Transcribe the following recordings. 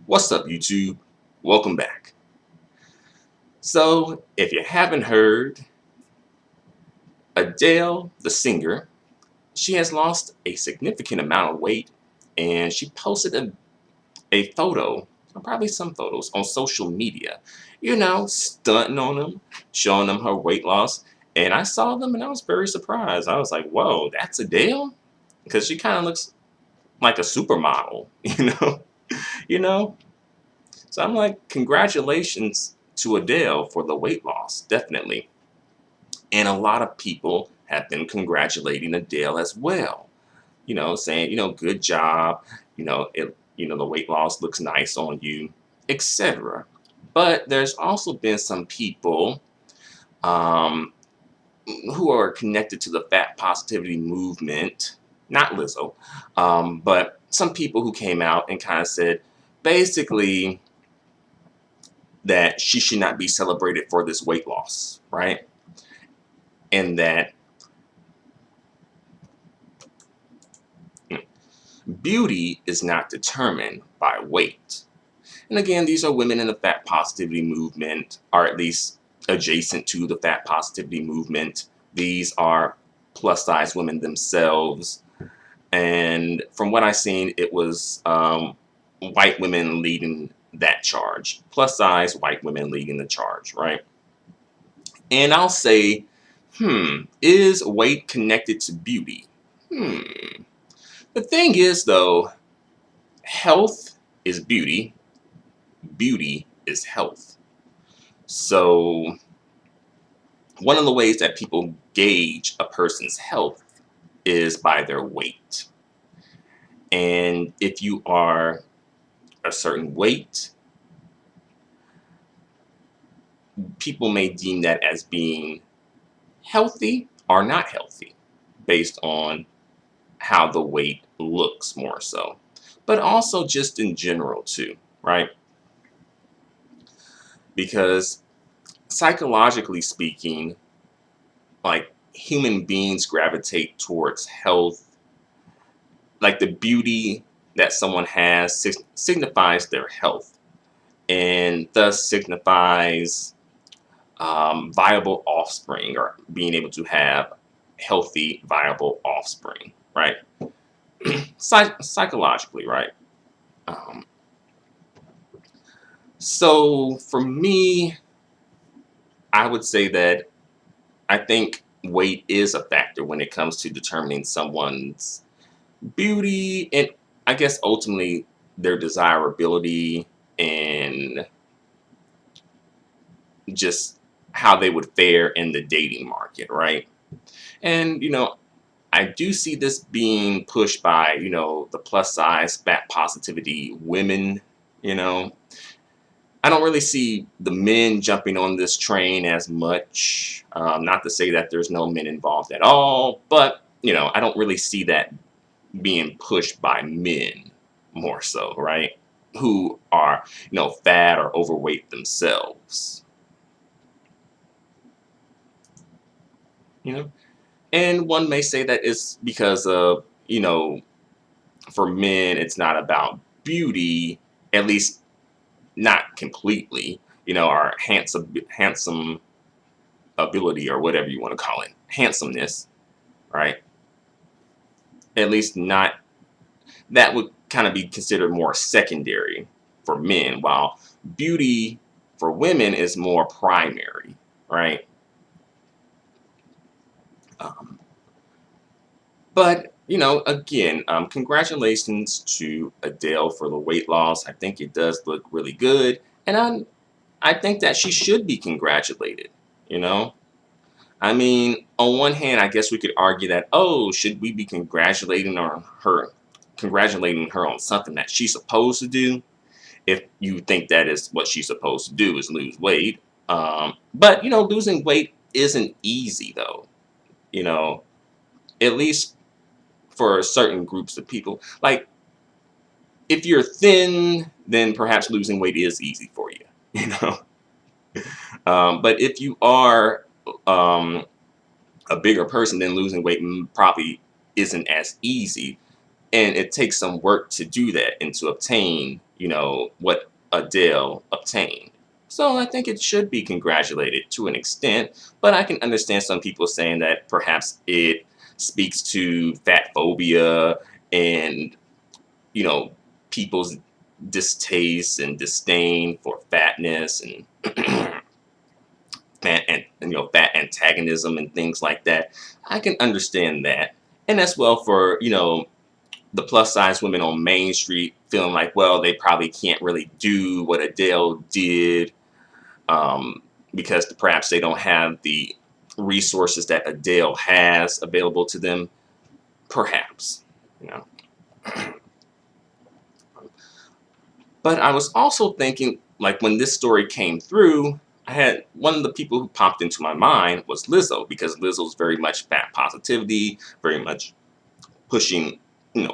What's up, YouTube? Welcome back. So, if you haven't heard, Adele, the singer, she has lost a significant amount of weight and she posted a photo, or probably some photos, on social media, stunting on them, showing them her weight loss. And I saw them and I was very surprised. I was like, whoa, that's Adele? Because she kind of looks like a supermodel, you know? So I'm like, congratulations to Adele for the weight loss, definitely. And a lot of people have been congratulating Adele as well. Saying, good job. The weight loss looks nice on you, etc. But there's also been some people um, who are connected to the fat positivity movement, not Lizzo, but some people who came out and kind of said, basically, that she should not be celebrated for this weight loss, right? And that beauty is not determined by weight. And again, these are women in the fat positivity movement, or at least adjacent to the fat positivity movement. These are plus size women themselves. And from what I've seen, it was white women leading that charge. Plus size white women leading the charge, right? And I'll say, is weight connected to beauty? The thing is, though, health is beauty, beauty is health. So, one of the ways that people gauge a person's health is by their weight. And if you are a certain weight, people may deem that as being healthy or not healthy based on how the weight looks, more so. But also just in general, too, right? Because psychologically speaking, like, human beings gravitate towards health, like the beauty that someone has signifies their health, and thus signifies viable offspring, or being able to have healthy, viable offspring, right? Psychologically, right? Um, so for me, I would say that I think weight is a factor when it comes to determining someone's beauty, and I guess ultimately their desirability, and just how they would fare in the dating market, right? And I do see this being pushed by the plus size fat positivity women. you know I don't really see the men jumping on this train as much. Not to say that there's no men involved at all, but I don't really see that being pushed by men, more so, right? Who are fat or overweight themselves. You know, and one may say that it's because of for men it's not about beauty, at least not completely. Our handsome ability, or whatever you want to call it, handsomeness, right? At least not, that would kind of be considered more secondary for men, while beauty for women is more primary, right? Um, but again, congratulations to Adele for the weight loss. I think it does look really good, and I think that she should be congratulated. You know, I mean, on one hand, I guess we could argue that, oh, should we be congratulating her on something that she's supposed to do? If you think that is what she's supposed to do, is lose weight. But losing weight isn't easy, though. You know, at least for certain groups of people. Like, if you're thin, then perhaps losing weight is easy for you. You know, but if you are um, a bigger person, then losing weight probably isn't as easy, and it takes some work to do that and to obtain what Adele obtained. So I think it should be congratulated to an extent, but I can understand some people saying that perhaps it speaks to fat phobia and, you know, people's distaste and disdain for fatness and fat antagonism and things like that. I can understand that. And as well for, the plus size women on Main Street feeling like, well, they probably can't really do what Adele did, um, because perhaps they don't have the resources that Adele has available to them. Perhaps, you know. But I was also thinking, like when this story came through, I had one of the people who popped into my mind was Lizzo, because Lizzo's very much fat positivity, very much pushing,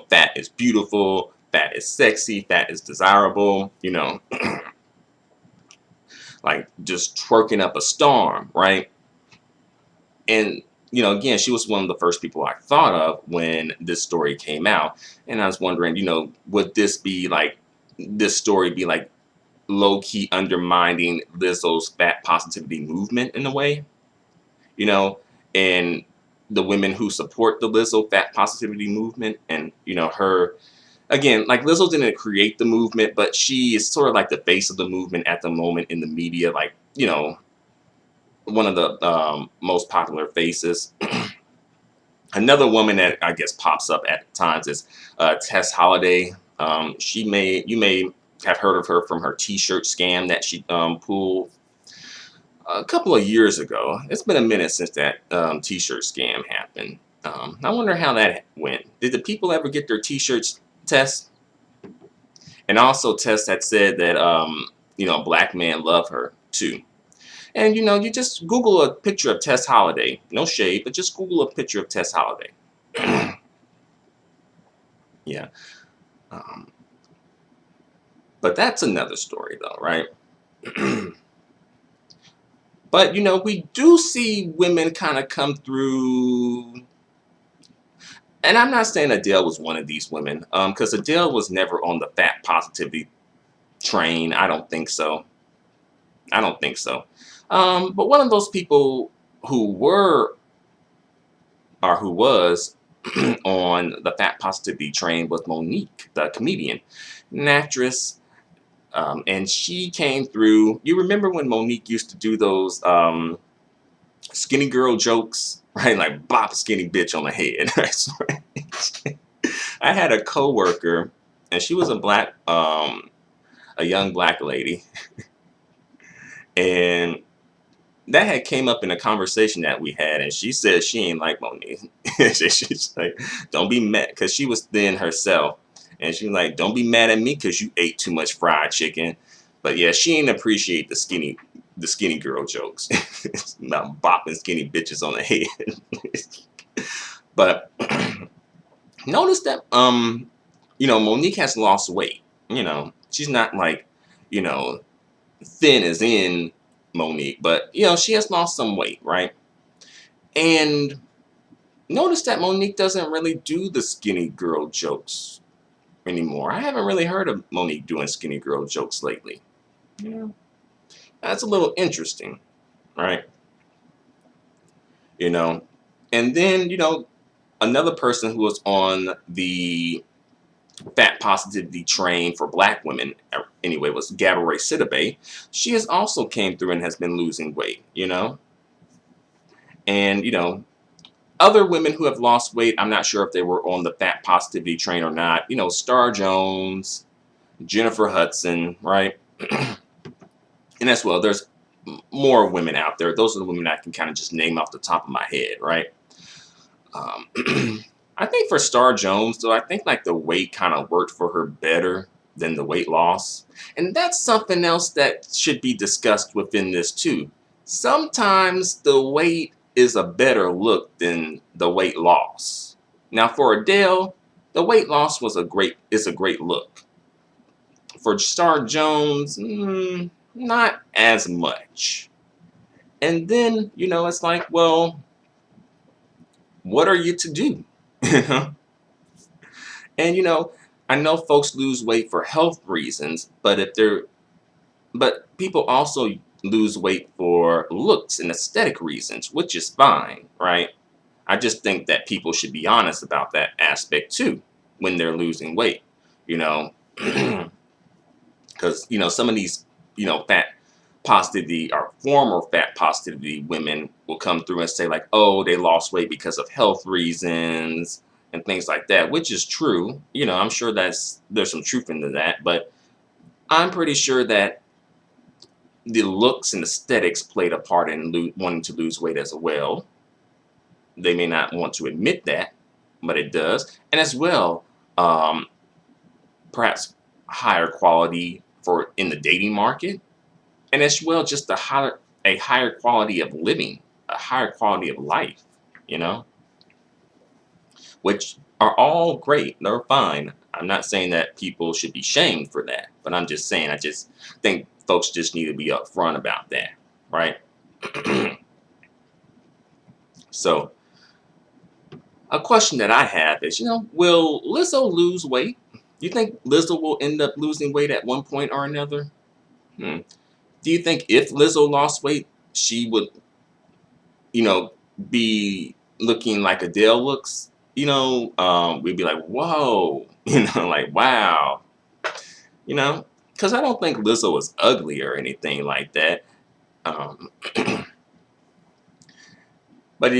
fat is beautiful, fat is sexy, fat is desirable, like just twerking up a storm, right? And, again, she was one of the first people I thought of when this story came out. And I was wondering, would this story be like low key undermining Lizzo's fat positivity movement in a way, you know, and the women who support the Lizzo fat positivity movement, and her again, like Lizzo didn't create the movement, but she is sort of like the face of the movement at the moment in the media, like one of the most popular faces. Another woman that I guess pops up at times is Tess Holiday. You may have heard of her from her T-shirt scam that she pulled a couple of years ago. It's been a minute since that T-shirt scam happened. I wonder how that went. Did the people ever get their T-shirts, Tess? And also, Tess had said that black men love her too. And you just Google a picture of Tess Holiday. No shade, but just Google a picture of Tess Holiday. Yeah. Um, but that's another story, though, right? But we do see women kind of come through, and I'm not saying Adele was one of these women, because Adele was never on the fat positivity train. I don't think so. I don't think so. But one of those people who were or who was on the fat positivity train was Monique, the comedian, an actress, and she came through. You remember when Monique used to do those skinny girl jokes, right? Like bop a skinny bitch on the head. Right? I had a coworker, and she was a young black lady, and that had came up in a conversation that we had, and she said she ain't like Monique. She's like, don't be mad, because she was thin herself, and she was like, don't be mad at me because you ate too much fried chicken. But yeah, she didn't appreciate the skinny girl jokes about bopping skinny bitches on the head. But notice that Monique has lost weight. She's not like you know thin as in Monique, but she has lost some weight, right? And notice that Monique doesn't really do the skinny girl jokes anymore. I haven't really heard of Monique doing skinny girl jokes lately. Yeah, that's a little interesting, right? You know, and then another person who was on the fat positivity train for black women anyway was Gabourey Sidibe. She has also came through and has been losing weight, and other women who have lost weight, I'm not sure if they were on the fat positivity train or not. Star Jones, Jennifer Hudson, right? And as well, there's more women out there. Those are the women I can kind of just name off the top of my head, right? Um, I think for Star Jones, though, I think like the weight kind of worked for her better than the weight loss. And that's something else that should be discussed within this too. Sometimes the weight is a better look than the weight loss. Now for Adele, the weight loss is a great look. For Star Jones, not as much. And then, it's like, well, what are you to do? And I know folks lose weight for health reasons, but people also lose weight for looks and aesthetic reasons, which is fine, right? I just think that people should be honest about that aspect too when they're losing weight, you know, because some of these fat positivity or former fat positivity women will come through and say like, oh, they lost weight because of health reasons and things like that, which is true. I'm sure there's some truth into that, but I'm pretty sure that the looks and aesthetics played a part in wanting to lose weight as well. They may not want to admit that, but it does. And as well, um, perhaps higher quality for in the dating market, and as well just a higher quality of living, a higher quality of life, you know, which are all great. They're fine. I'm not saying that people should be shamed for that, but I'm just saying I just think folks just need to be upfront about that, right? So a question that I have is, will Lizzo lose weight? You think Lizzo will end up losing weight at one point or another? Hmm. Do you think if Lizzo lost weight, she would, you know, be looking like Adele looks? We'd be like, whoa, like, wow, because I don't think Lizzo is ugly or anything like that. Um, but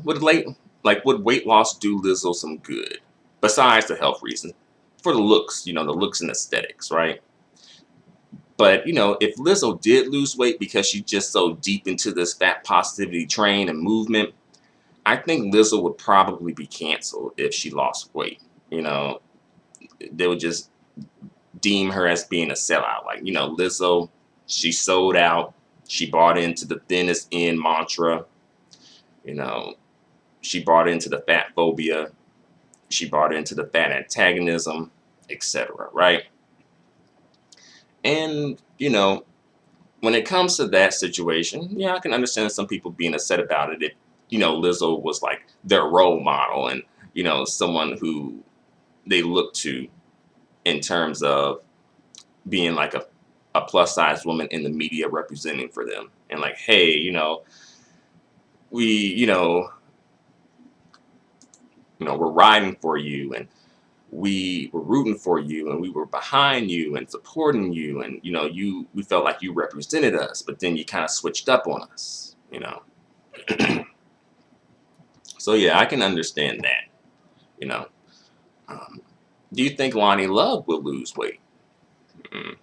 would weight loss do Lizzo some good besides the health reason? For the looks, the looks and aesthetics, right? But if Lizzo did lose weight because she's just so deep into this fat positivity train and movement, I think Lizzo would probably be canceled if she lost weight. You know, they would just deem her as being a sellout. Like, Lizzo, she sold out. She bought into the thinnest end mantra. You know, she bought into the fat phobia. She bought into the fat antagonism, etc. Right? And, when it comes to that situation, yeah, I can understand some people being upset about it if, Lizzo was like their role model and, someone who they look to in terms of being like a plus size woman in the media representing for them. And like, hey, we, we're riding for you and we were rooting for you and we were behind you and supporting you and we felt like you represented us, but then you kind of switched up on us. So yeah, I can understand that. you know um, do you think Lonnie Love will lose weight? mm.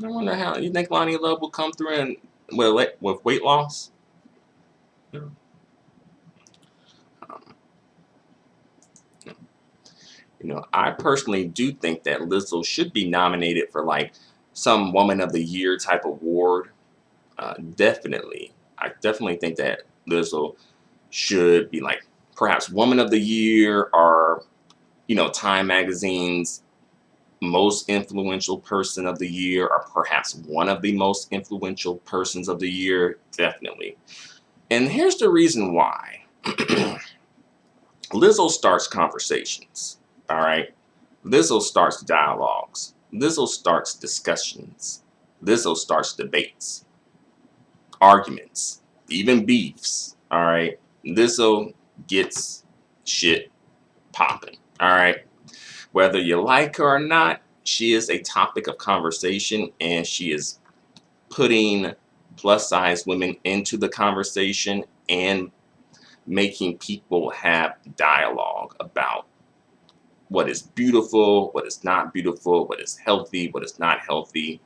I wonder how you think Lonnie Love will come through and with weight loss. You um, I personally do think that Lizzo should be nominated for like some Woman of the Year type award. Definitely. I definitely think that Lizzo should be like perhaps Woman of the Year or, Time Magazine's most influential person of the year or perhaps one of the most influential persons of the year. Definitely. And here's the reason why. Lizzo starts conversations. All right. Lizzo starts dialogues. Lizzo starts discussions. Lizzo starts debates, arguments, even beefs. All right. Lizzo gets shit popping. All right. Whether you like her or not, she is a topic of conversation and she is putting plus size women into the conversation and making people have dialogue about what is beautiful, what is not beautiful, what is healthy, what is not healthy.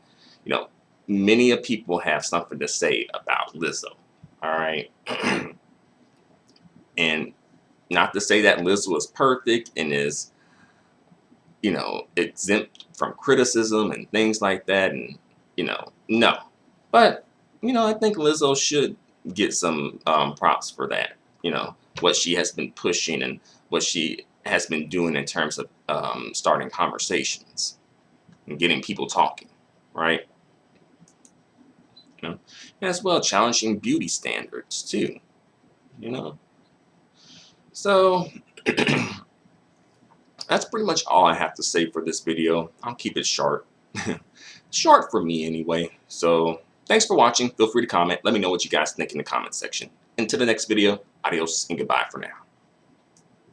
You know, many of people have something to say about Lizzo. All right. And not to say that Lizzo is perfect and is, exempt from criticism and things like that. And, no. But, I think Lizzo should get some props for that. What she has been pushing and what she has been doing in terms of starting conversations and getting people talking, right? You know, and as well challenging beauty standards too. You know, so That's pretty much all I have to say for this video. I'll keep it short. Short for me anyway. So thanks for watching. Feel free to comment. Let me know what you guys think in the comment section. Until the next video, adios and goodbye for now.